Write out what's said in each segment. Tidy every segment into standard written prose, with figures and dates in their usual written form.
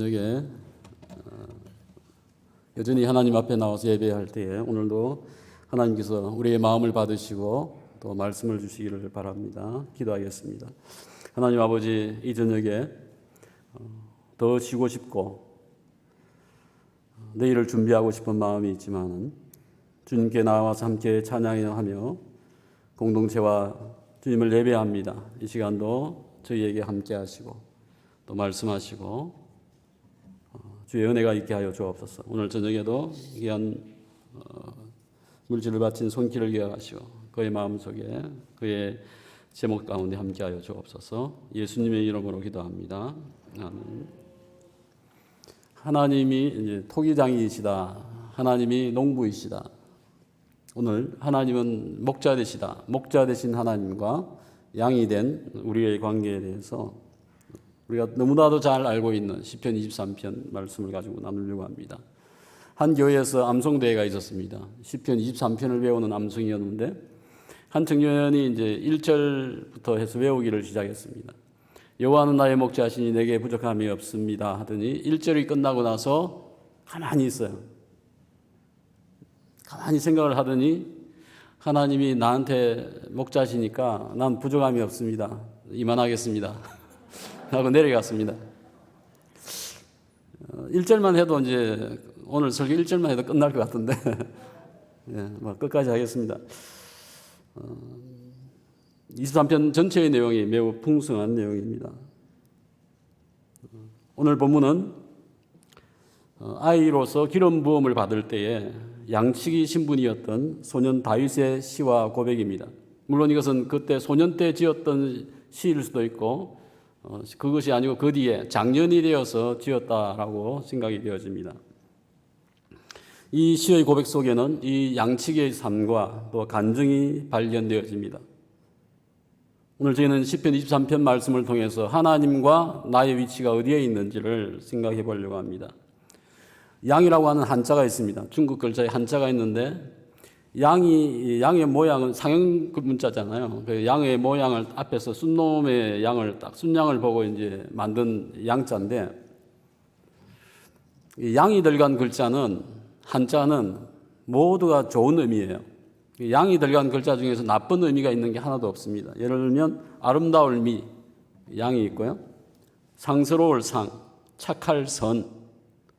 저녁에 여전히 하나님 앞에 나와서 예배할 때에 오늘도 하나님께서 우리의 마음을 받으시고 또 말씀을 주시기를 바랍니다. 기도하겠습니다. 하나님 아버지, 이 저녁에 더 쉬고 싶고 내일을 준비하고 싶은 마음이 있지만 주님께 나와서 함께 찬양하며 공동체와 주님을 예배합니다. 이 시간도 저희에게 함께 하시고 또 말씀하시고 주의 은혜가 있게 하여 주옵소서. 오늘 저녁에도 귀한 물질을 바친 손길을 기억하시고 그의 마음속에 그의 제목 가운데 함께 하여 주옵소서. 예수님의 이름으로 기도합니다. 아멘. 하나님이 이제 토기장이시다. 하나님이 농부이시다. 오늘 하나님은 목자 되시다. 목자 되신 하나님과 양이 된 우리의 관계에 대해서 우리가 너무나도 잘 알고 있는 시편 23편 말씀을 가지고 나누려고 합니다. 한 교회에서 암송대회가 있었습니다. 시편 23편을 배우는 암송이었는데 한 청년이 이제 1절부터 해서 외우기를 시작했습니다. 여호와는 나의 목자시니 내게 부족함이 없습니다 하더니 1절이 끝나고 나서 가만히 있어요. 가만히 생각을 하더니 하나님이 나한테 목자시니까 난 부족함이 없습니다. 이만하겠습니다. 하고 내려갔습니다. 1절만 해도 이제 오늘 설교 1절만 해도 끝날 것 같은데 예, 끝까지 하겠습니다. 23편 전체의 내용이 매우 풍성한 내용입니다. 오늘 본문은 아이로서 기름 부음을 받을 때에 양치기 신분이었던 소년 다윗의 시와 고백입니다. 물론 이것은 그때 소년 때 지었던 시일 수도 있고 그것이 아니고 그 뒤에 장년이 되어서 지었다라고 생각이 되어집니다. 이 시의 고백 속에는 이 양치기의 삶과 또 간증이 발견되어집니다. 오늘 저희는 시편 23편 말씀을 통해서 하나님과 나의 위치가 어디에 있는지를 생각해 보려고 합니다. 양이라고 하는 한자가 있습니다. 중국 글자에 한자가 있는데 양의 모양은 상형 문자잖아요. 그 양의 모양을 앞에서 순놈의 양을 딱 순양을 보고 이제 만든 양자인데 양이 들어간 글자는 한자는 모두가 좋은 의미예요. 양이 들어간 글자 중에서 나쁜 의미가 있는 게 하나도 없습니다. 예를 들면 아름다울 미 양이 있고요. 상스러울 상, 착할 선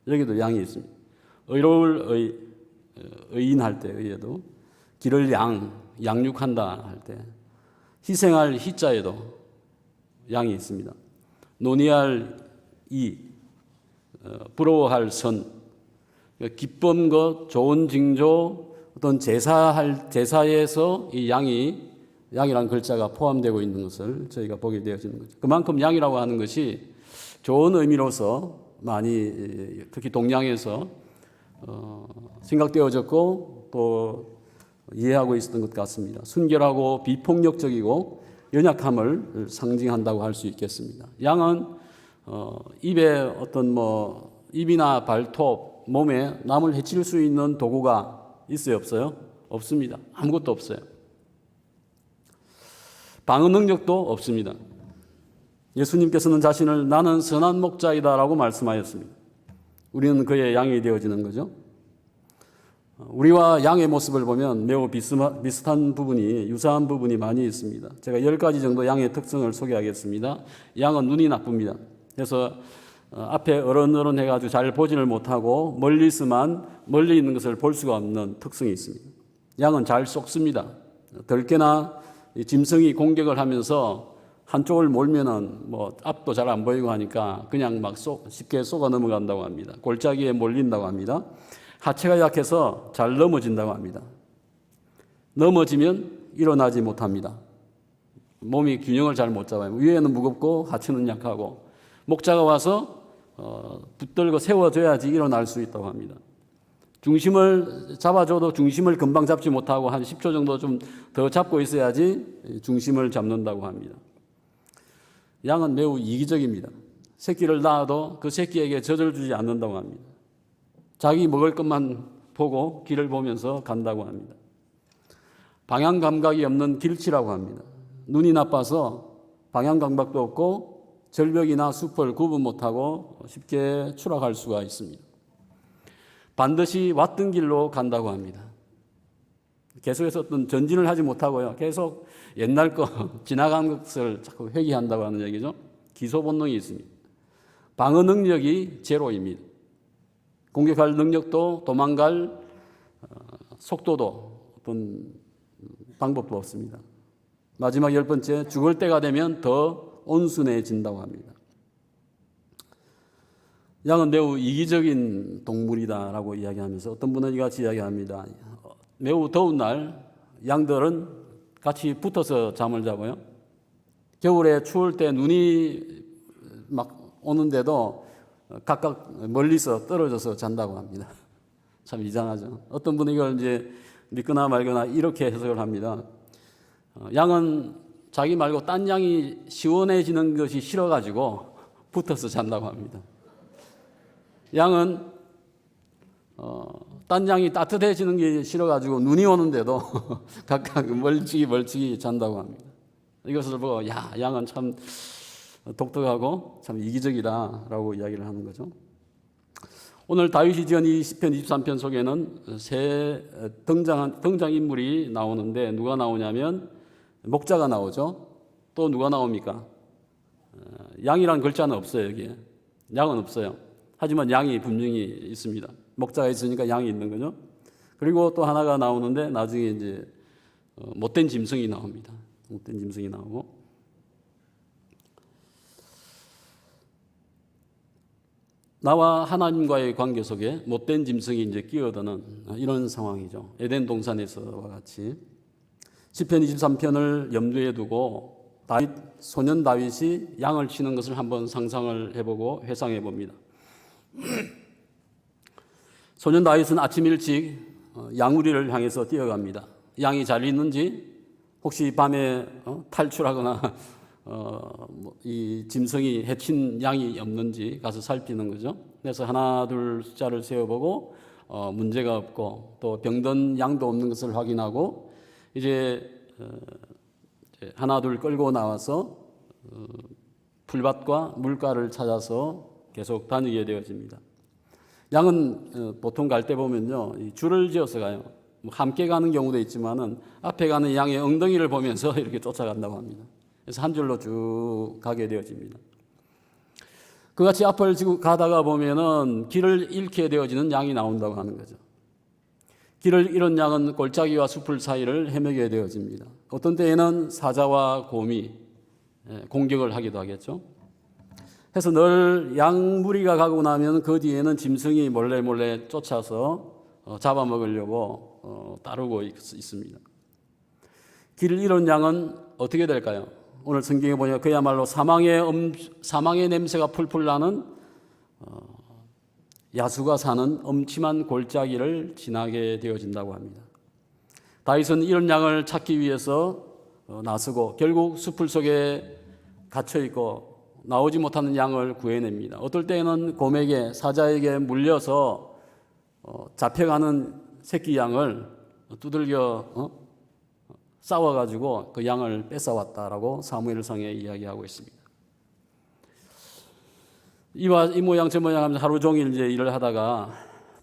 여기도 양이 있습니다. 의로울 의인할 때 의에도 길을 양육한다 할 때 희생할 희자에도 양이 있습니다. 논의할 이, 부러워할 선, 기쁨 것, 좋은 징조, 어떤 제사에서 이 양이라는 글자가 포함되고 있는 것을 저희가 보게 되어지는 거죠. 그만큼 양이라고 하는 것이 좋은 의미로서 많이 특히 동양에서 생각되어졌고 또 이해하고 있었던 것 같습니다. 순결하고 비폭력적이고 연약함을 상징한다고 할 수 있겠습니다. 양은 입에 어떤 입이나 발톱, 몸에 남을 해칠 수 있는 도구가 있어요, 없어요? 없습니다. 아무것도 없어요. 방어 능력도 없습니다. 예수님께서는 자신을 나는 선한 목자이다라고 말씀하였습니다. 우리는 그의 양이 되어지는 거죠. 우리와 양의 모습을 보면 매우 비슷한 부분이 유사한 부분이 많이 있습니다. 제가 10가지 정도 양의 특성을 소개하겠습니다. 양은 눈이 나쁩니다. 그래서 앞에 어른어른 해가지고 잘 보지를 못하고 멀리 있는 것을 볼 수가 없는 특성이 있습니다. 양은 잘 쏙습니다. 덜깨나 짐승이 공격을 하면서 한쪽을 몰면은 앞도 잘 안 보이고 하니까 그냥 쉽게 쏘가 넘어간다고 합니다. 골짜기에 몰린다고 합니다. 하체가 약해서 잘 넘어진다고 합니다. 넘어지면 일어나지 못합니다. 몸이 균형을 잘 못 잡아요. 위에는 무겁고 하체는 약하고 목자가 와서 붙들고 세워줘야지 일어날 수 있다고 합니다. 중심을 잡아줘도 중심을 금방 잡지 못하고 한 10초 정도 좀 더 잡고 있어야지 중심을 잡는다고 합니다. 양은 매우 이기적입니다. 새끼를 낳아도 그 새끼에게 젖을 주지 않는다고 합니다. 자기 먹을 것만 보고 길을 보면서 간다고 합니다. 방향 감각이 없는 길치라고 합니다. 눈이 나빠서 방향 감각도 없고 절벽이나 숲을 구분 못하고 쉽게 추락할 수가 있습니다. 반드시 왔던 길로 간다고 합니다. 계속해서 어떤 전진을 하지 못하고요. 계속 옛날 거 지나간 것을 자꾸 회귀한다고 하는 얘기죠. 기소 본능이 있습니다. 방어 능력이 제로입니다. 공격할 능력도 도망갈 속도도 어떤 방법도 없습니다. 마지막 10번째, 죽을 때가 되면 더 온순해진다고 합니다. 양은 매우 이기적인 동물이다라고 이야기하면서 어떤 분은 이같이 이야기합니다. 매우 더운 날 양들은 같이 붙어서 잠을 자고요. 겨울에 추울 때 눈이 막 오는데도 각각 멀리서 떨어져서 잔다고 합니다. 참 이상하죠. 어떤 분은 이걸 이제 믿거나 말거나 이렇게 해석을 합니다. 양은 자기 말고 딴 양이 시원해지는 것이 싫어가지고 붙어서 잔다고 합니다. 양은 딴 양이 따뜻해지는 게 싫어가지고 눈이 오는데도 각각 멀찍이 잔다고 합니다. 이것을 보고 양은 참 독특하고 참 이기적이다라고 이야기를 하는 거죠. 오늘 다윗이 지은 이 시편 23편 속에는 새 등장인물이 나오는데 누가 나오냐면 목자가 나오죠. 또 누가 나옵니까? 양이란 글자는 없어요. 여기에 양은 없어요. 하지만 양이 분명히 있습니다. 목자가 있으니까 양이 있는 거죠. 그리고 또 하나가 나오는데 나중에 이제 못된 짐승이 나옵니다. 못된 짐승이 나오고 나와 하나님과의 관계 속에 못된 짐승이 이제 끼어드는 이런 상황이죠. 에덴 동산에서와 같이 시편 23편을 염두에 두고 소년 다윗이 양을 치는 것을 한번 상상을 해보고 회상해 봅니다. 소년 다윗은 아침 일찍 양우리를 향해서 뛰어갑니다. 양이 잘 있는지 혹시 밤에 탈출하거나 이 짐승이 해친 양이 없는지 가서 살피는 거죠. 그래서 하나 둘 숫자를 세어보고 문제가 없고 또 병든 양도 없는 것을 확인하고 이제 하나 둘 끌고 나와서 풀밭과 물가를 찾아서 계속 다니게 되어집니다. 양은 보통 갈 때 보면요, 줄을 지어서 가요. 함께 가는 경우도 있지만은 앞에 가는 양의 엉덩이를 보면서 이렇게 쫓아간다고 합니다. 그래서 한 줄로 쭉 가게 되어집니다. 그같이 앞을 지고 가다가 보면은 길을 잃게 되어지는 양이 나온다고 하는 거죠. 길을 잃은 양은 골짜기와 숲을 사이를 헤매게 되어집니다. 어떤 때에는 사자와 곰이 공격을 하기도 하겠죠. 해서 늘 양 무리가 가고 나면 그 뒤에는 짐승이 몰래 쫓아서 잡아먹으려고 따르고 있습니다. 길을 잃은 양은 어떻게 될까요? 오늘 성경에 보니까 그야말로 사망의 냄새가 풀풀 나는 야수가 사는 엄침한 골짜기를 지나게 되어진다고 합니다. 다윗은 이런 양을 찾기 위해서 나서고 결국 숲을 속에 갇혀있고 나오지 못하는 양을 구해냅니다. 어떨 때는 곰에게 사자에게 물려서 잡혀가는 새끼 양을 두들겨 싸워가지고 그 양을 뺏어왔다라고 사무엘상에 이야기하고 있습니다. 이 모양 저 모양 하면서 하루 종일 이제 일을 하다가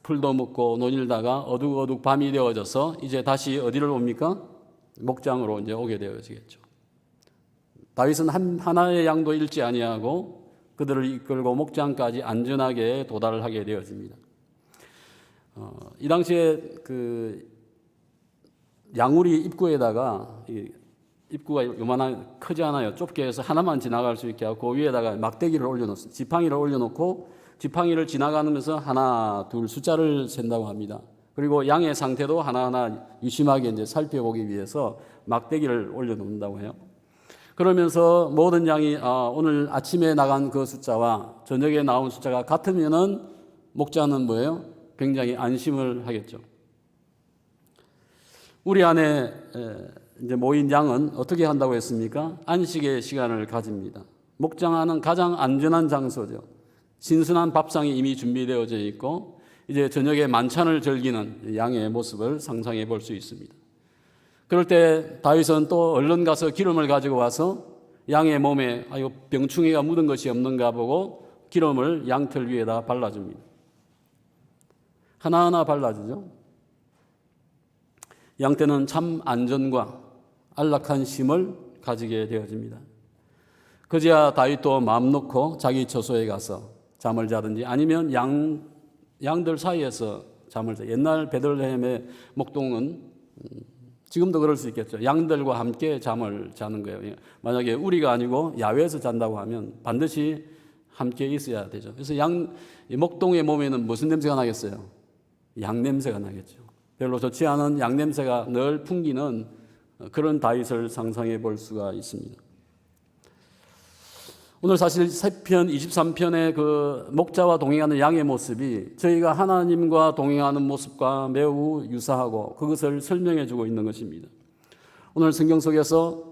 풀도 먹고 논일다가 어둑어둑 밤이 되어져서 이제 다시 어디를 옵니까? 목장으로 이제 오게 되어지겠죠. 다윗은 하나의 양도 잃지 아니하고 그들을 이끌고 목장까지 안전하게 도달을 하게 되어집니다. 이 당시에 그 양우리 입구에다가 입구가 요만한 크지 않아요. 좁게 해서 하나만 지나갈 수 있게 하고 그 위에다가 막대기를 올려놓습니다. 지팡이를 올려놓고 지팡이를 지나가면서 하나 둘 숫자를 센다고 합니다. 그리고 양의 상태도 하나하나 유심하게 이제 살펴보기 위해서 막대기를 올려놓는다고 해요. 그러면서 모든 양이 오늘 아침에 나간 그 숫자와 저녁에 나온 숫자가 같으면은 목자는 뭐예요? 굉장히 안심을 하겠죠. 우리 안에 이제 모인 양은 어떻게 한다고 했습니까? 안식의 시간을 가집니다. 목장하는 가장 안전한 장소죠. 신선한 밥상이 이미 준비되어져 있고 이제 저녁에 만찬을 즐기는 양의 모습을 상상해 볼 수 있습니다. 그럴 때 다윗은 또 얼른 가서 기름을 가지고 와서 양의 몸에 병충해가 묻은 것이 없는가 보고 기름을 양털 위에다 발라줍니다. 하나하나 발라주죠. 양떼는 참 안전과 안락한 쉼을 가지게 되어집니다. 그제야 다윗도 마음 놓고 자기 처소에 가서 잠을 자든지 아니면 양들 사이에서 잠을 자. 옛날 베들레헴의 목동은 지금도 그럴 수 있겠죠. 양들과 함께 잠을 자는 거예요. 만약에 우리가 아니고 야외에서 잔다고 하면 반드시 함께 있어야 되죠. 그래서 목동의 몸에는 무슨 냄새가 나겠어요? 양 냄새가 나겠죠. 별로 좋지 않은 양 냄새가 늘 풍기는 그런 다윗을 상상해 볼 수가 있습니다. 오늘 사실 시편 23편의 그 목자와 동행하는 양의 모습이 저희가 하나님과 동행하는 모습과 매우 유사하고 그것을 설명해 주고 있는 것입니다. 오늘 성경 속에서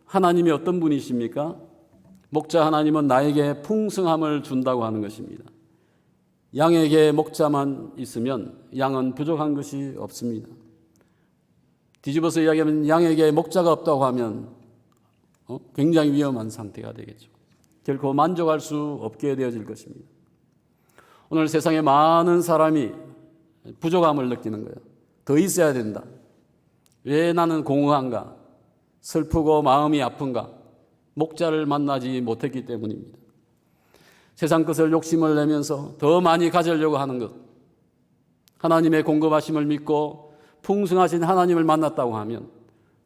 하나님이 어떤 분이십니까? 목자 하나님은 나에게 풍성함을 준다고 하는 것입니다. 양에게 목자만 있으면 양은 부족한 것이 없습니다. 뒤집어서 이야기하면 양에게 목자가 없다고 하면 굉장히 위험한 상태가 되겠죠. 결코 만족할 수 없게 되어질 것입니다. 오늘 세상에 많은 사람이 부족함을 느끼는 거예요. 더 있어야 된다. 왜 나는 공허한가? 슬프고 마음이 아픈가? 목자를 만나지 못했기 때문입니다. 세상 것을 욕심을 내면서 더 많이 가지려고 하는 것. 하나님의 공급하심을 믿고 풍성하신 하나님을 만났다고 하면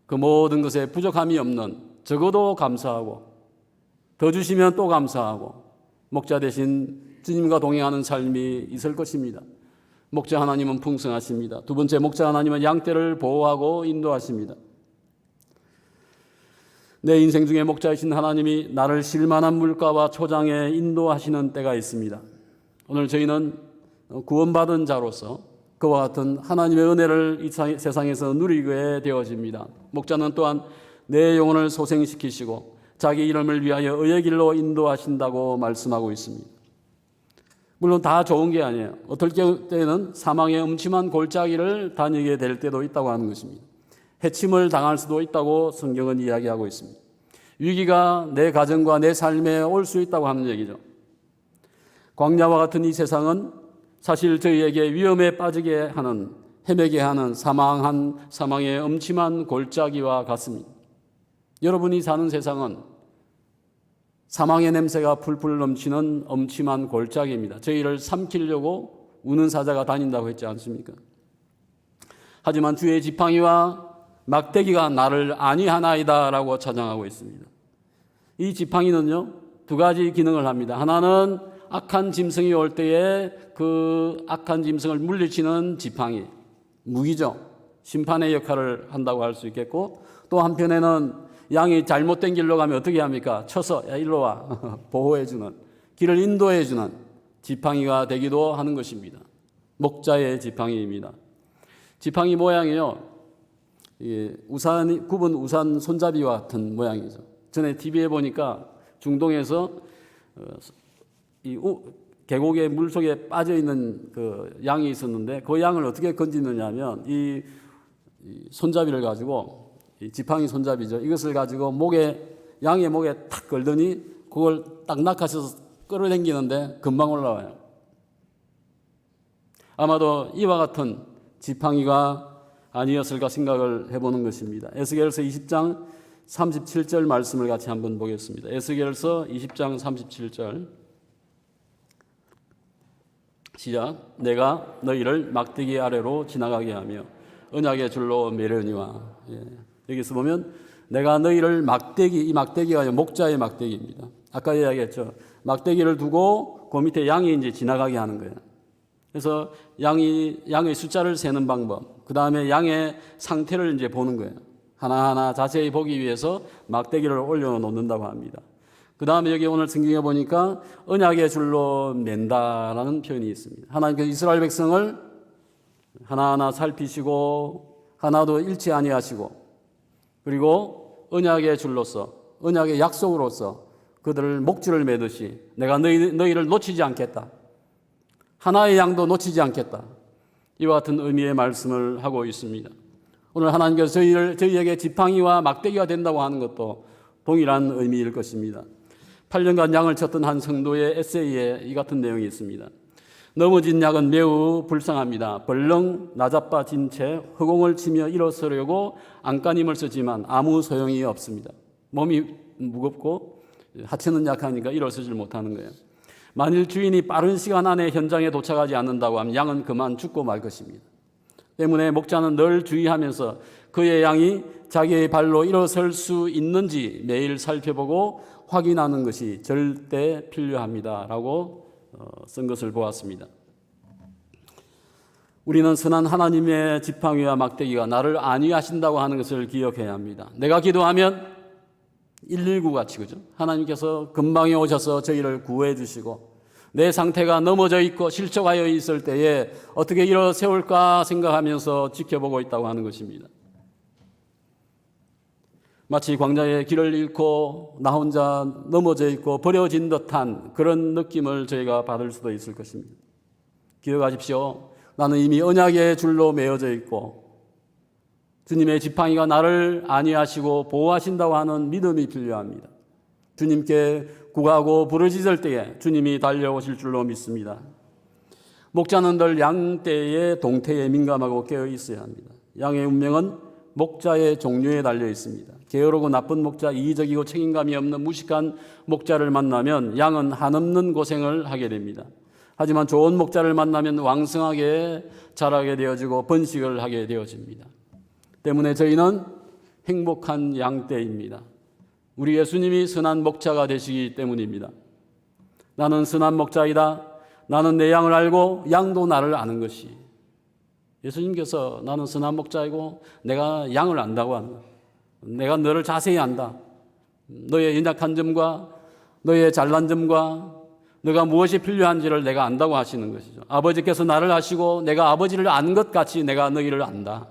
그 모든 것에 부족함이 없는, 적어도 감사하고 더 주시면 또 감사하고 목자 대신 주님과 동행하는 삶이 있을 것입니다. 목자 하나님은 풍성하십니다. 두 번째, 목자 하나님은 양떼를 보호하고 인도하십니다. 내 인생 중에 목자이신 하나님이 나를 쉴만한 물가와 초장에 인도하시는 때가 있습니다. 오늘 저희는 구원받은 자로서 그와 같은 하나님의 은혜를 이 세상에서 누리게 되어집니다. 목자는 또한 내 영혼을 소생시키시고 자기 이름을 위하여 의의 길로 인도하신다고 말씀하고 있습니다. 물론 다 좋은 게 아니에요. 어떨 때는 사망의 음침한 골짜기를 다니게 될 때도 있다고 하는 것입니다. 해침을 당할 수도 있다고 성경은 이야기하고 있습니다. 위기가 내 가정과 내 삶에 올 수 있다고 하는 얘기죠. 광야와 같은 이 세상은 사실 저희에게 위험에 빠지게 하는, 헤매게 하는 사망의 음침한 골짜기와 같습니다. 여러분이 사는 세상은 사망의 냄새가 풀풀 넘치는 음침한 골짜기입니다. 저희를 삼키려고 우는 사자가 다닌다고 했지 않습니까? 하지만 주의 지팡이와 막대기가 나를 안위하나이다 라고 찬양하고 있습니다. 이 지팡이는요, 두 가지 기능을 합니다. 하나는 악한 짐승이 올 때에 그 악한 짐승을 물리치는 지팡이, 무기죠. 심판의 역할을 한다고 할 수 있겠고, 또 한편에는 양이 잘못된 길로 가면 어떻게 합니까? 쳐서 야 일로 와 보호해주는, 길을 인도해주는 지팡이가 되기도 하는 것입니다. 목자의 지팡이입니다. 지팡이 모양이요, 굽은 우산 손잡이와 같은 모양이죠. 전에 TV에 보니까 중동에서 이 계곡의 물 속에 빠져 있는 그 양이 있었는데 그 양을 어떻게 건지느냐 하면 이 손잡이를 가지고, 이 지팡이 손잡이죠. 이것을 가지고 양의 목에 탁 걸더니 그걸 딱 낚아셔서 끌어당기는데 금방 올라와요. 아마도 이와 같은 지팡이가 아니었을까 생각을 해보는 것입니다. 에스겔서 20장 37절 말씀을 같이 한번 보겠습니다. 에스겔서 20장 37절 시작. 내가 너희를 막대기 아래로 지나가게 하며 언약의 줄로 매려니와. 여기서 보면 내가 너희를 이 막대기가 목자의 막대기입니다. 아까 이야기했죠. 막대기를 두고 그 밑에 양이 이제 지나가게 하는 거예요. 그래서 양의 숫자를 세는 방법, 그 다음에 양의 상태를 이제 보는 거예요. 하나하나 자세히 보기 위해서 막대기를 올려놓는다고 합니다. 그 다음에 여기 오늘 성경에 보니까 언약의 줄로 맨다라는 표현이 있습니다. 하나님께서 이스라엘 백성을 하나하나 살피시고 하나도 잃지 아니하시고, 그리고 언약의 줄로서, 언약의 약속으로서 그들을 목줄을 매듯이 내가 너희를 놓치지 않겠다. 하나의 양도 놓치지 않겠다. 이와 같은 의미의 말씀을 하고 있습니다. 오늘 하나님께서 저희에게 지팡이와 막대기가 된다고 하는 것도 동일한 의미일 것입니다. 8년간 양을 쳤던 한 성도의 에세이에 이 같은 내용이 있습니다. 넘어진 양은 매우 불쌍합니다. 벌렁 나자빠진 채 허공을 치며 일어서려고 안간힘을 쓰지만 아무 소용이 없습니다. 몸이 무겁고 하체는 약하니까 일어서질 못하는 거예요. 만일 주인이 빠른 시간 안에 현장에 도착하지 않는다고 하면 양은 그만 죽고 말 것입니다. 때문에 목자는 늘 주의하면서 그의 양이 자기의 발로 일어설 수 있는지 매일 살펴보고 확인하는 것이 절대 필요합니다. 라고 쓴 것을 보았습니다. 우리는 선한 하나님의 지팡이와 막대기가 나를 안위하신다고 하는 것을 기억해야 합니다. 내가 기도하면 119 같이, 그죠? 하나님께서 금방에 오셔서 저희를 구해 주시고, 내 상태가 넘어져 있고 실족하여 있을 때에 어떻게 일어세울까 생각하면서 지켜보고 있다고 하는 것입니다. 마치 광야의 길을 잃고 나 혼자 넘어져 있고 버려진 듯한 그런 느낌을 저희가 받을 수도 있을 것입니다. 기억하십시오. 나는 이미 언약의 줄로 매어져 있고 주님의 지팡이가 나를 안위하시고 보호하신다고 하는 믿음이 필요합니다. 주님께 구하고 부르짖을 때에 주님이 달려오실 줄로 믿습니다. 목자는 늘 양떼의 동태에 민감하고 깨어 있어야 합니다. 양의 운명은 목자의 종류에 달려 있습니다. 게으르고 나쁜 목자, 이기적이고 책임감이 없는 무식한 목자를 만나면 양은 한없는 고생을 하게 됩니다. 하지만 좋은 목자를 만나면 왕성하게 자라게 되어지고 번식을 하게 되어집니다. 때문에 저희는 행복한 양떼입니다. 우리 예수님이 선한 목자가 되시기 때문입니다. 나는 선한 목자이다. 나는 내 양을 알고 양도 나를 아는 것이. 예수님께서 나는 선한 목자이고 내가 양을 안다고 하는 거예요. 내가 너를 자세히 안다. 너의 연약한 점과 너의 잘난 점과 너가 무엇이 필요한지를 내가 안다고 하시는 것이죠. 아버지께서 나를 아시고 내가 아버지를 아는 것 같이 내가 너희를 안다.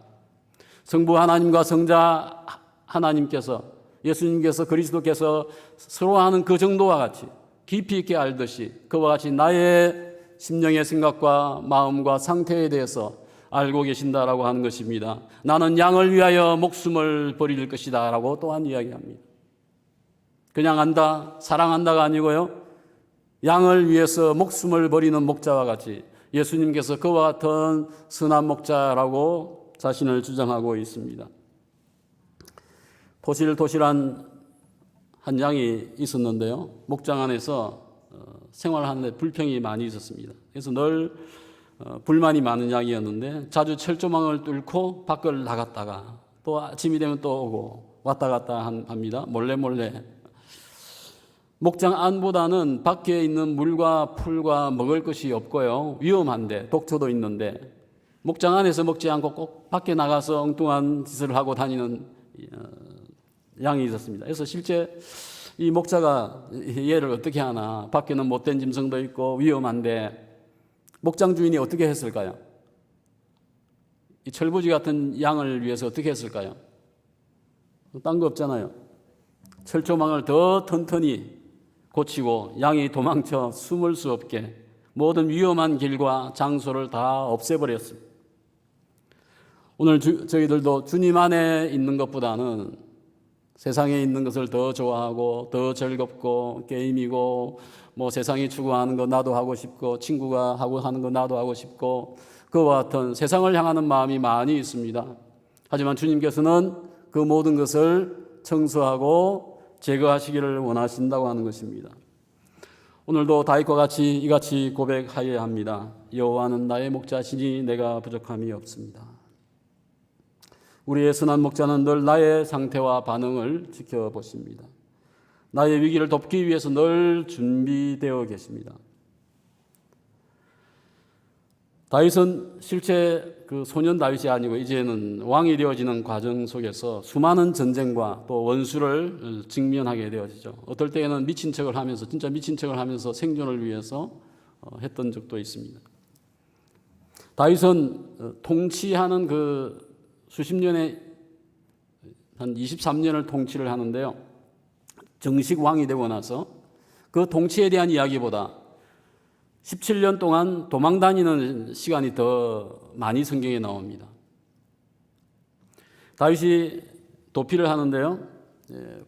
성부 하나님과 성자 하나님께서 예수님께서 그리스도께서 서로 하는 그 정도와 같이 깊이 있게 알듯이 그와 같이 나의 심령의 생각과 마음과 상태에 대해서 알고 계신다라고 하는 것입니다. 나는 양을 위하여 목숨을 버릴 것이다 라고 또한 이야기합니다. 그냥 안다, 사랑한다가 아니고요. 양을 위해서 목숨을 버리는 목자와 같이 예수님께서 그와 같은 선한 목자라고 자신을 주장하고 있습니다. 토실토실한 한 양이 있었는데요. 목장 안에서 생활하는데 불평이 많이 있었습니다. 그래서 늘 불만이 많은 양이었는데 자주 철조망을 뚫고 밖을 나갔다가 또 아침이 되면 또 오고 왔다 갔다 합니다. 몰래. 목장 안보다는 밖에 있는 물과 풀과 먹을 것이 없고요. 위험한데 독초도 있는데 목장 안에서 먹지 않고 꼭 밖에 나가서 엉뚱한 짓을 하고 다니는 양이 있었습니다. 그래서 실제 이 목자가 얘를 어떻게 하나, 밖에는 못된 짐승도 있고 위험한데 목장 주인이 어떻게 했을까요? 이 철부지 같은 양을 위해서 어떻게 했을까요? 딴 거 없잖아요. 철조망을 더 튼튼히 고치고 양이 도망쳐 숨을 수 없게 모든 위험한 길과 장소를 다 없애버렸습니다. 오늘 저희들도 주님 안에 있는 것보다는 세상에 있는 것을 더 좋아하고 더 즐겁고 게임이고 뭐 세상이 추구하는 거 나도 하고 싶고 친구가 하고 하는 거 나도 하고 싶고 그와 같은 세상을 향하는 마음이 많이 있습니다. 하지만 주님께서는 그 모든 것을 청소하고 제거하시기를 원하신다고 하는 것입니다. 오늘도 다윗과 같이 이같이 고백하여야 합니다. 여호와는 나의 목자시니 내가 부족함이 없습니다. 우리의 선한 목자는 늘 나의 상태와 반응을 지켜보십니다. 나의 위기를 돕기 위해서 늘 준비되어 계십니다. 다윗은 실제 그 소년 다윗이 아니고 이제는 왕이 되어지는 과정 속에서 수많은 전쟁과 또 원수를 직면하게 되어지죠. 어떨 때에는 미친 척을 하면서 진짜 미친 척을 하면서 생존을 위해서 했던 적도 있습니다. 다윗은 통치하는 그 수십 년에 한 23년을 통치를 하는데요. 정식 왕이 되고 나서 그 통치에 대한 이야기보다 17년 동안 도망 다니는 시간이 더 많이 성경에 나옵니다. 다윗이 도피를 하는데요.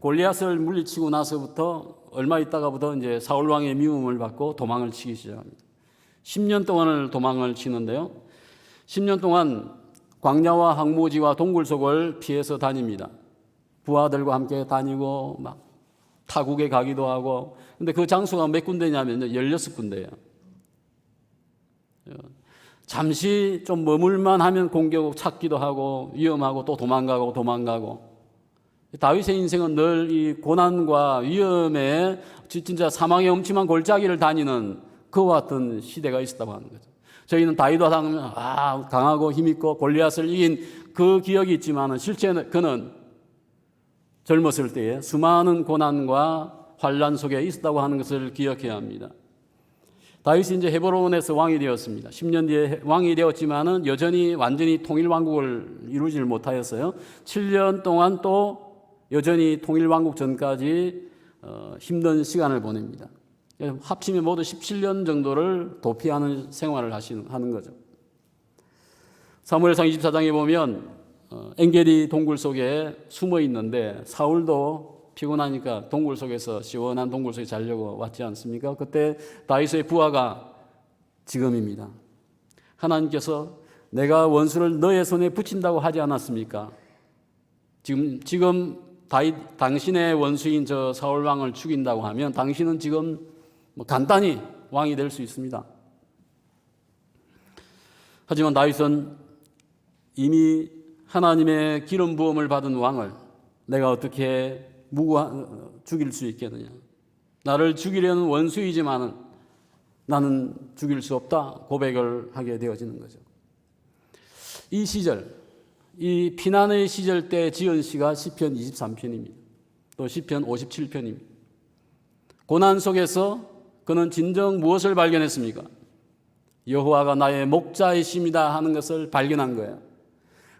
골리앗을 물리치고 나서부터 얼마 있다가부터 이제 사울 왕의 미움을 받고 도망을 치기 시작합니다. 10년 동안을 도망을 치는데요. 10년 동안 광야와 항무지와 동굴 속을 피해서 다닙니다. 부하들과 함께 다니고 막 타국에 가기도 하고. 근데 그 장소가 몇 군데냐면 16군데예요. 잠시 좀 머물만 하면 공격 찾기도 하고 위험하고 또 도망가고. 다윗의 인생은 늘 이 고난과 위험에 진짜 사망의 엄침한 골짜기를 다니는 그와 같은 시대가 있었다고 하는 거죠. 저희는 다윗과 상면 강하고 힘있고 골리앗을 이긴 그 기억이 있지만 실제 그는 젊었을 때에 수많은 고난과 환난 속에 있었다고 하는 것을 기억해야 합니다. 다윗이 이제 헤브론에서 왕이 되었습니다. 10년 뒤에 왕이 되었지만은 여전히 완전히 통일 왕국을 이루지를 못하였어요. 7년 동안 또 여전히 통일 왕국 전까지 힘든 시간을 보냅니다. 합치면 모두 17년 정도를 도피하는 생활을 하는 거죠. 사무엘상 24장에 보면 엔게디 동굴 속에 숨어 있는데 사울도 피곤하니까 동굴 속에서 시원한 동굴 속에 자려고 왔지 않습니까? 그때 다윗의 부하가 지금입니다. 하나님께서 내가 원수를 너의 손에 붙인다고 하지 않았습니까? 지금 다윗 당신의 원수인 저 사울 왕을 죽인다고 하면 당신은 지금 간단히 왕이 될 수 있습니다. 하지만 다윗은 이미 하나님의 기름 부음을 받은 왕을 내가 어떻게 죽일 수 있겠느냐. 나를 죽이려는 원수이지만 나는 죽일 수 없다 고백을 하게 되어지는 거죠. 이 시절, 이 피난의 시절 때 지은 시가 시편 23편입니다. 또 시편 57편입니다. 고난 속에서 그는 진정 무엇을 발견했습니까? 여호와가 나의 목자이십니다 하는 것을 발견한 거예요.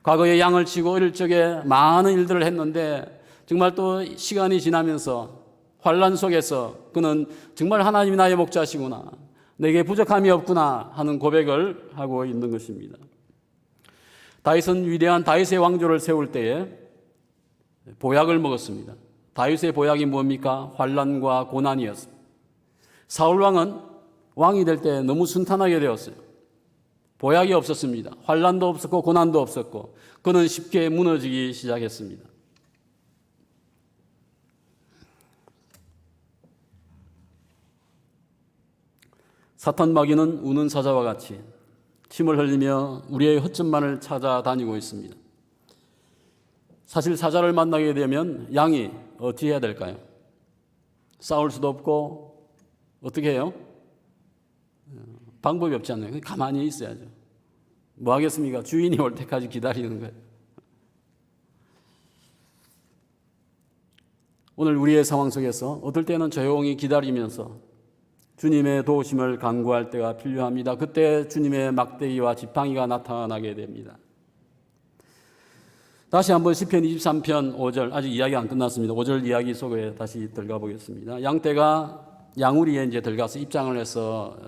과거에 양을 치고 어릴 적에 많은 일들을 했는데 정말 또 시간이 지나면서 환난 속에서 그는 정말 하나님이 나의 목자시구나, 내게 부족함이 없구나 하는 고백을 하고 있는 것입니다. 다윗은 위대한 다윗의 왕조를 세울 때에 보약을 먹었습니다. 다윗의 보약이 뭡니까? 환난과 고난이었습니다. 사울 왕은 왕이 될 때 너무 순탄하게 되었어요. 보약이 없었습니다. 환난도 없었고 고난도 없었고 그는 쉽게 무너지기 시작했습니다. 사탄 마귀는 우는 사자와 같이 침을 흘리며 우리의 허점만을 찾아다니고 있습니다. 사실 사자를 만나게 되면 양이 어떻게 해야 될까요? 싸울 수도 없고 어떻게 해요? 방법이 없지 않나요? 가만히 있어야죠. 뭐 하겠습니까? 주인이 올 때까지 기다리는 거예요. 오늘 우리의 상황 속에서 어떨 때는 조용히 기다리면서 주님의 도우심을 간구할 때가 필요합니다. 그때 주님의 막대기와 지팡이가 나타나게 됩니다. 다시 한번 시편 23편 5절, 아직 이야기 안 끝났습니다. 5절 이야기 속에 다시 들어가 보겠습니다. 양떼가 양우리에 이제 들어가서 입장을 해서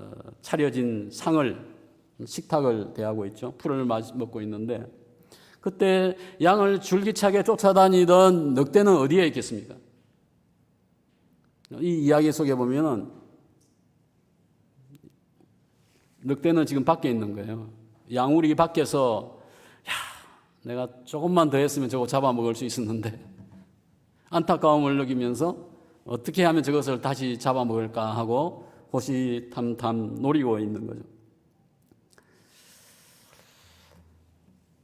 차려진 식탁을 대하고 있죠. 풀을 먹고 있는데 그때 양을 줄기차게 쫓아다니던 늑대는 어디에 있겠습니까? 이 이야기 속에 보면은 늑대는 지금 밖에 있는 거예요. 양우리 밖에서 내가 조금만 더 했으면 저거 잡아먹을 수 있었는데 안타까움을 느끼면서 어떻게 하면 저것을 다시 잡아먹을까 하고 호시탐탐 노리고 있는 거죠.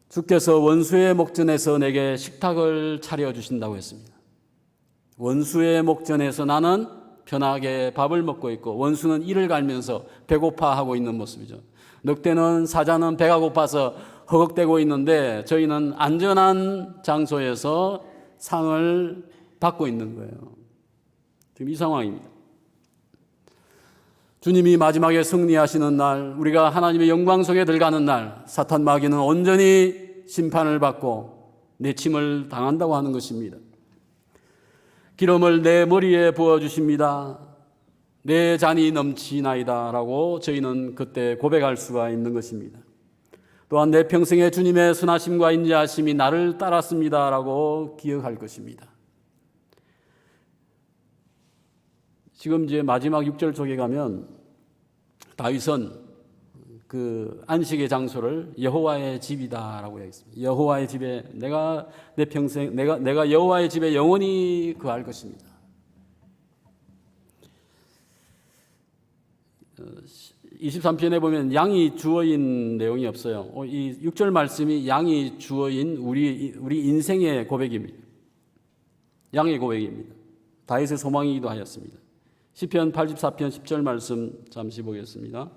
주께서 원수의 목전에서 내게 식탁을 차려주신다고 했습니다. 원수의 목전에서 나는 편하게 밥을 먹고 있고 원수는 이를 갈면서 배고파하고 있는 모습이죠. 늑대는 사자는 배가 고파서 허걱대고 있는데 저희는 안전한 장소에서 상을 받고 있는 거예요. 지금 이 상황입니다. 주님이 마지막에 승리하시는 날, 우리가 하나님의 영광 속에 들어가는 날, 사탄 마귀는 온전히 심판을 받고 내침을 당한다고 하는 것입니다. 기름을 내 머리에 부어주십니다. 내 잔이 넘치나이다 라고 저희는 그때 고백할 수가 있는 것입니다. 또한 내 평생에 주님의 선하심과 인자하심이 나를 따랐습니다 라고 기억할 것입니다. 지금 이제 마지막 6절 쪽에 가면 다윗은 그 안식의 장소를 여호와의 집이다라고 했습니다. 여호와의 집에 내가 내 평생 내가 여호와의 집에 영원히 거할 것입니다. 23편에 보면 양이 주어인 내용이 없어요. 이 6절 말씀이 양이 주어인 우리 인생의 고백입니다. 양의 고백입니다. 다윗의 소망이기도 하였습니다. 시편 84편 10절 말씀 잠시 보겠습니다.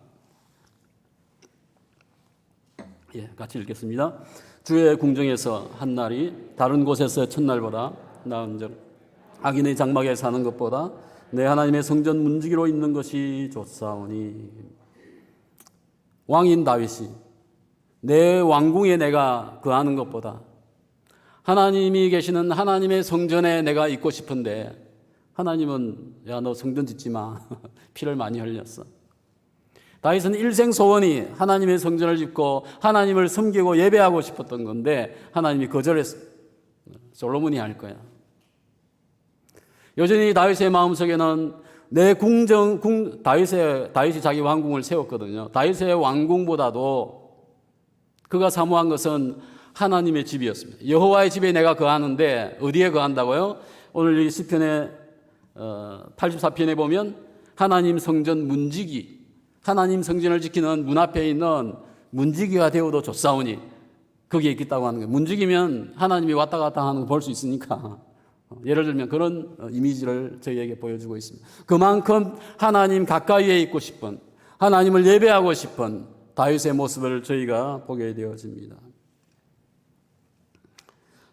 같이 읽겠습니다. 주의 궁정에서 한 날이 다른 곳에서 첫날보다 나은즉 악인의 장막에 사는 것보다 내 하나님의 성전 문지기로 있는 것이 좋사오니. 왕인 다윗이 내 왕궁에 내가 거하는 것보다 하나님이 계시는 하나님의 성전에 내가 있고 싶은데 하나님은 야 너 성전 짓지 마 피를 많이 흘렸어. 다윗은 일생 소원이 하나님의 성전을 짓고 하나님을 섬기고 예배하고 싶었던 건데 하나님이 거절했어. 솔로몬이 할 거야. 여전히 다윗의 마음속에는 내 다윗이 자기 왕궁을 세웠거든요. 다윗의 왕궁보다도 그가 사모한 것은 하나님의 집이었습니다. 여호와의 집에 내가 거하는데 어디에 거한다고요? 오늘 이 시편의 84편에 보면 하나님 성전 문지기, 하나님 성전을 지키는 문 앞에 있는 문지기가 되어도 좋사오니 거기에 있다고 하는 거예요. 문지기면 하나님이 왔다 갔다 하는 거 볼 수 있으니까. 예를 들면 그런 이미지를 저희에게 보여주고 있습니다. 그만큼 하나님 가까이에 있고 싶은, 하나님을 예배하고 싶은 다윗의 모습을 저희가 보게 되어집니다.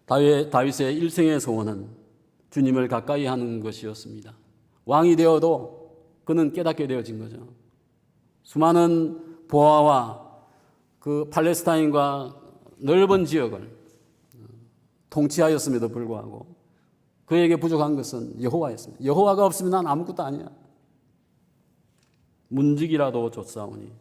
다윗의 일생의 소원은 주님을 가까이 하는 것이었습니다. 왕이 되어도 그는 깨닫게 되어진 거죠. 수많은 보아와 그 팔레스타인과 넓은 지역을 통치하였음에도 불구하고 그에게 부족한 것은 여호와였습니다. 여호와가 없으면 난 아무것도 아니야. 문지기라도 좋사오니.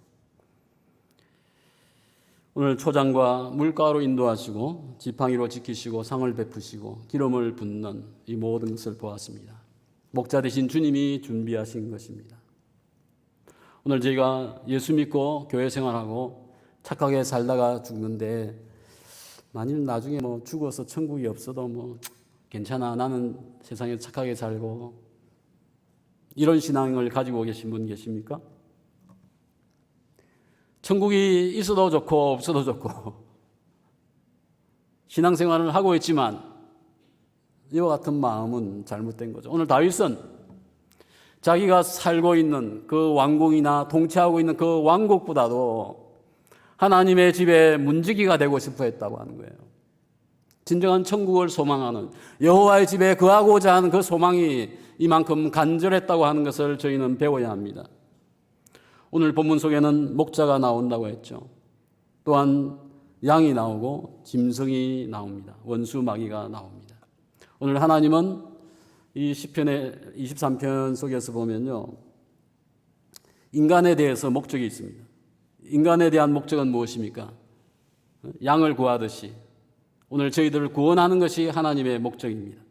오늘 초장과 물가로 인도하시고 지팡이로 지키시고 상을 베푸시고 기름을 붓는 이 모든 것을 보았습니다. 목자 되신 주님이 준비하신 것입니다. 오늘 저희가 예수 믿고 교회 생활하고 착하게 살다가 죽는데 만일 나중에 죽어서 천국이 없어도 괜찮아. 나는 세상에 착하게 살고 이런 신앙을 가지고 계신 분 계십니까? 천국이 있어도 좋고 없어도 좋고 신앙생활을 하고 있지만 이와 같은 마음은 잘못된 거죠. 오늘 다윗은 자기가 살고 있는 그 왕궁이나 통치하고 있는 그 왕국보다도 하나님의 집에 문지기가 되고 싶어 했다고 하는 거예요. 진정한 천국을 소망하는 여호와의 집에 거하고자 하는 그 소망이 이만큼 간절했다고 하는 것을 저희는 배워야 합니다. 오늘 본문 속에는 목자가 나온다고 했죠. 또한 양이 나오고 짐승이 나옵니다. 원수 마귀가 나옵니다. 오늘 하나님은 이 시편의 23편 속에서 보면요, 인간에 대해서 목적이 있습니다. 인간에 대한 목적은 무엇입니까? 양을 구하듯이 오늘 저희들을 구원하는 것이 하나님의 목적입니다.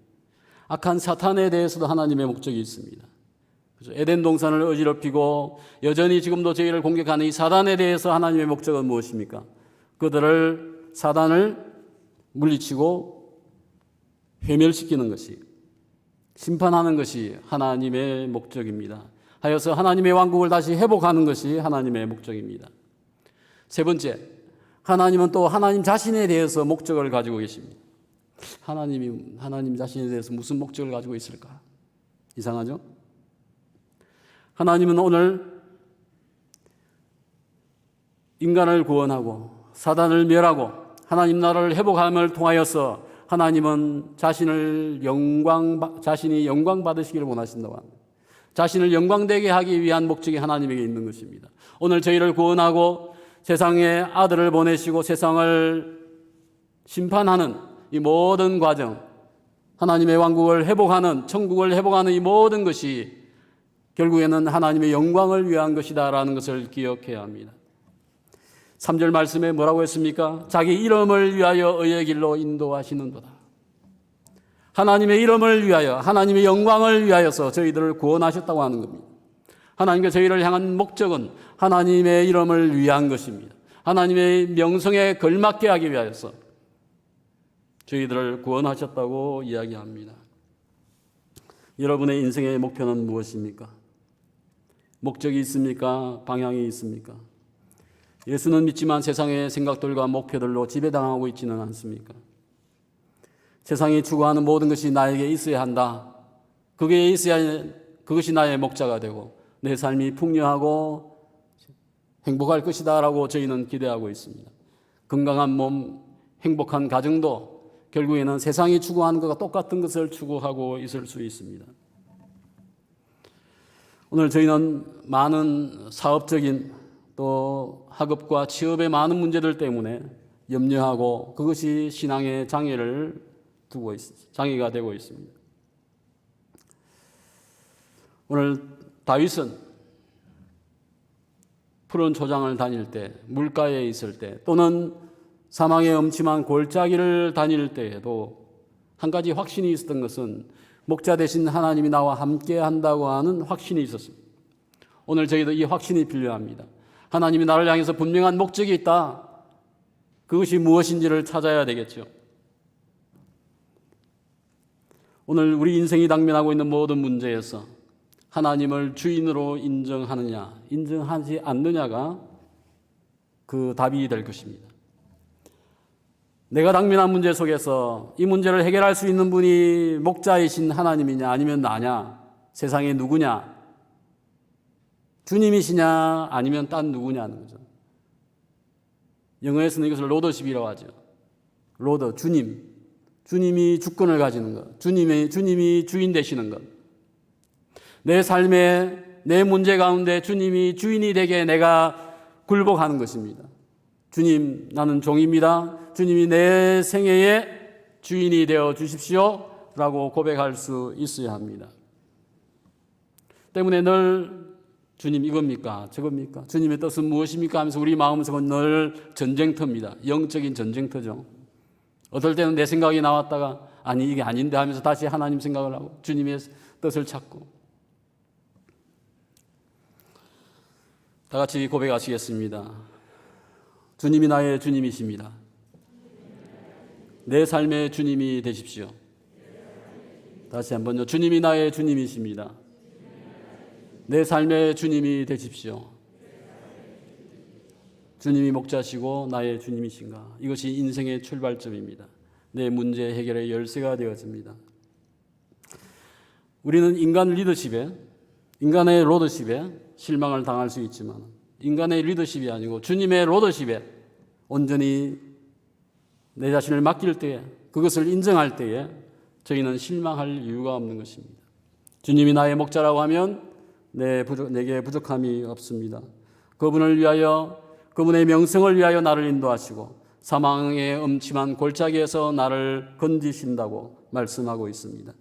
악한 사탄에 대해서도 하나님의 목적이 있습니다. 에덴 동산을 어지럽히고 여전히 지금도 저희를 공격하는 이 사단에 대해서 하나님의 목적은 무엇입니까? 사단을 물리치고 회멸시키는 것이, 심판하는 것이 하나님의 목적입니다. 하여서 하나님의 왕국을 다시 회복하는 것이 하나님의 목적입니다. 세 번째, 하나님은 또 하나님 자신에 대해서 목적을 가지고 계십니다. 하나님 자신에 대해서 무슨 목적을 가지고 있을까? 이상하죠? 하나님은 오늘 인간을 구원하고 사단을 멸하고 하나님 나라를 회복함을 통하여서 하나님은 자신이 영광 받으시기를 원하신다고 합니다. 자신을 영광되게 하기 위한 목적이 하나님에게 있는 것입니다. 오늘 저희를 구원하고 세상에 아들을 보내시고 세상을 심판하는 이 모든 과정, 하나님의 왕국을 회복하는, 천국을 회복하는 이 모든 것이 결국에는 하나님의 영광을 위한 것이다라는 것을 기억해야 합니다. 3절 말씀에 뭐라고 했습니까? 자기 이름을 위하여 의의 길로 인도하시는도다. 하나님의 이름을 위하여, 하나님의 영광을 위하여서 저희들을 구원하셨다고 하는 겁니다. 하나님께 저희를 향한 목적은 하나님의 이름을 위한 것입니다. 하나님의 명성에 걸맞게 하기 위하여서 저희들을 구원하셨다고 이야기합니다. 여러분의 인생의 목표는 무엇입니까? 목적이 있습니까? 방향이 있습니까? 예수는 믿지만 세상의 생각들과 목표들로 지배당하고 있지는 않습니까? 세상이 추구하는 모든 것이 나에게 있어야 한다. 그게 있어야 그것이 나의 목자가 되고 내 삶이 풍요하고 행복할 것이다 라고 저희는 기대하고 있습니다. 건강한 몸, 행복한 가정도 결국에는 세상이 추구하는 것과 똑같은 것을 추구하고 있을 수 있습니다. 오늘 저희는 많은 사업적인 또 학업과 취업의 많은 문제들 때문에 염려하고 그것이 신앙의 장애가 되고 있습니다. 오늘 다윗은 푸른 초장을 다닐 때, 물가에 있을 때 또는 사망의 엄침한 골짜기를 다닐 때에도 한 가지 확신이 있었던 것은 목자 되신 하나님이 나와 함께 한다고 하는 확신이 있었습니다. 오늘 저희도 이 확신이 필요합니다. 하나님이 나를 향해서 분명한 목적이 있다. 그것이 무엇인지를 찾아야 되겠죠. 오늘 우리 인생이 당면하고 있는 모든 문제에서 하나님을 주인으로 인정하느냐, 인정하지 않느냐가 그 답이 될 것입니다. 내가 당면한 문제 속에서 이 문제를 해결할 수 있는 분이 목자이신 하나님이냐 아니면 나냐, 세상에 누구냐, 주님이시냐 아니면 딴 누구냐는 거죠. 영어에서는 이것을 로더십이라고 하죠. 로더, 주님. 주님이 주권을 가지는 것. 주님이 주인 되시는 것. 내 삶에, 내 문제 가운데 주님이 주인이 되게 내가 굴복하는 것입니다. 주님, 나는 종입니다. 주님이 내 생애의 주인이 되어 주십시오. 라고 고백할 수 있어야 합니다. 때문에 늘 주님 이겁니까? 저겁니까? 주님의 뜻은 무엇입니까? 하면서 우리 마음속은 늘 전쟁터입니다. 영적인 전쟁터죠. 어떨 때는 내 생각이 나왔다가 아니 이게 아닌데 하면서 다시 하나님 생각을 하고 주님의 뜻을 찾고 다 같이 고백하시겠습니다. 주님이 나의 주님이십니다. 내 삶의 주님이 되십시오. 다시 한번요. 주님이 나의 주님이십니다. 내 삶의 주님이 되십시오. 주님이 목자시고 나의 주님이신가? 이것이 인생의 출발점입니다. 내 문제 해결의 열쇠가 되어집니다. 우리는 인간 리더십에, 인간의 로더십에 실망을 당할 수 있지만 인간의 리더십이 아니고 주님의 로더십에 온전히 내 자신을 맡길 때에, 그것을 인정할 때에 저희는 실망할 이유가 없는 것입니다. 주님이 나의 목자라고 하면 내게 부족함이 없습니다. 그분을 위하여, 그분의 명성을 위하여 나를 인도하시고 사망의 엄침한 골짜기에서 나를 건지신다고 말씀하고 있습니다.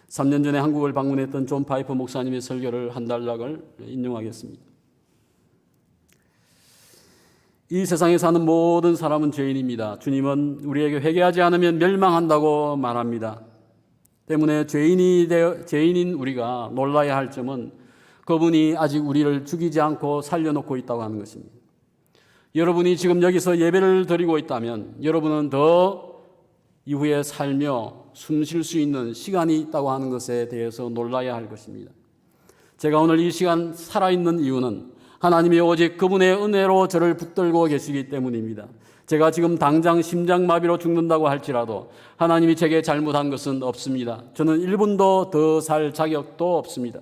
3년 전에 한국을 방문했던 존 파이퍼 목사님의 설교를 한 단락을 인용하겠습니다. 이 세상에 사는 모든 사람은 죄인입니다. 주님은 우리에게 회개하지 않으면 멸망한다고 말합니다. 때문에 죄인인 우리가 놀라야 할 점은 그분이 아직 우리를 죽이지 않고 살려놓고 있다고 하는 것입니다. 여러분이 지금 여기서 예배를 드리고 있다면 여러분은 더 이후에 살며 숨 쉴 수 있는 시간이 있다고 하는 것에 대해서 놀라야 할 것입니다. 제가 오늘 이 시간 살아있는 이유는 하나님이 오직 그분의 은혜로 저를 붙들고 계시기 때문입니다. 제가 지금 당장 심장마비로 죽는다고 할지라도 하나님이 제게 잘못한 것은 없습니다. 저는 1분도 더 살 자격도 없습니다.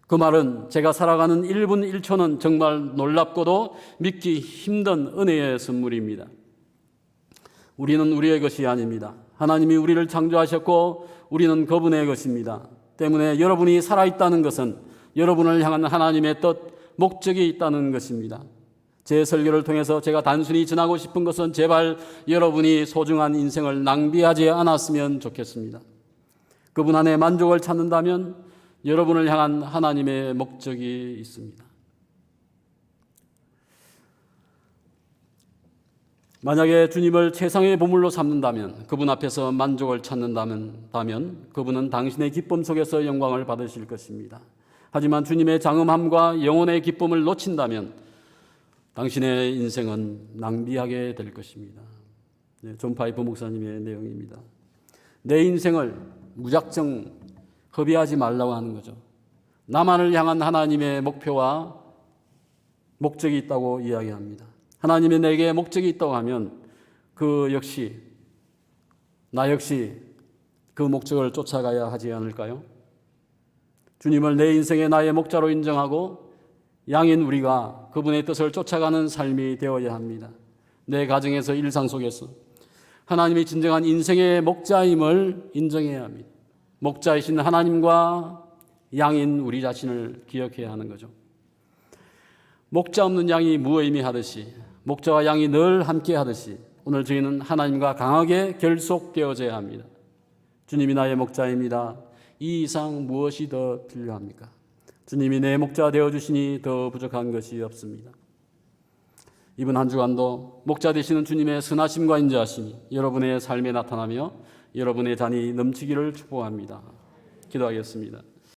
그 말은 제가 살아가는 1분 1초는 정말 놀랍고도 믿기 힘든 은혜의 선물입니다. 우리는 우리의 것이 아닙니다. 하나님이 우리를 창조하셨고 우리는 그분의 것입니다. 때문에 여러분이 살아있다는 것은 여러분을 향한 하나님의 뜻, 목적이 있다는 것입니다. 제 설교를 통해서 제가 단순히 전하고 싶은 것은 제발 여러분이 소중한 인생을 낭비하지 않았으면 좋겠습니다. 그분 안에 만족을 찾는다면 여러분을 향한 하나님의 목적이 있습니다. 만약에 주님을 최상의 보물로 삼는다면, 그분 앞에서 만족을 찾는다면 그분은 당신의 기쁨 속에서 영광을 받으실 것입니다. 하지만 주님의 장엄함과 영혼의 기쁨을 놓친다면 당신의 인생은 낭비하게 될 것입니다. 존 파이프 목사님의 내용입니다. 내 인생을 무작정 허비하지 말라고 하는 거죠. 나만을 향한 하나님의 목표와 목적이 있다고 이야기합니다. 하나님이 내게 목적이 있다고 하면 나 역시 그 목적을 쫓아가야 하지 않을까요? 주님을 내 인생의 나의 목자로 인정하고 양인 우리가 그분의 뜻을 쫓아가는 삶이 되어야 합니다. 내 가정에서 일상 속에서 하나님이 진정한 인생의 목자임을 인정해야 합니다. 목자이신 하나님과 양인 우리 자신을 기억해야 하는 거죠. 목자 없는 양이 무의미하듯이, 목자와 양이 늘 함께 하듯이 오늘 저희는 하나님과 강하게 결속되어져야 합니다. 주님이 나의 목자입니다. 이 이상 무엇이 더 필요합니까? 주님이 내 목자 되어주시니 더 부족한 것이 없습니다. 이번 한 주간도 목자 되시는 주님의 선하심과 인자하심이 여러분의 삶에 나타나며 여러분의 잔이 넘치기를 축복합니다. 기도하겠습니다.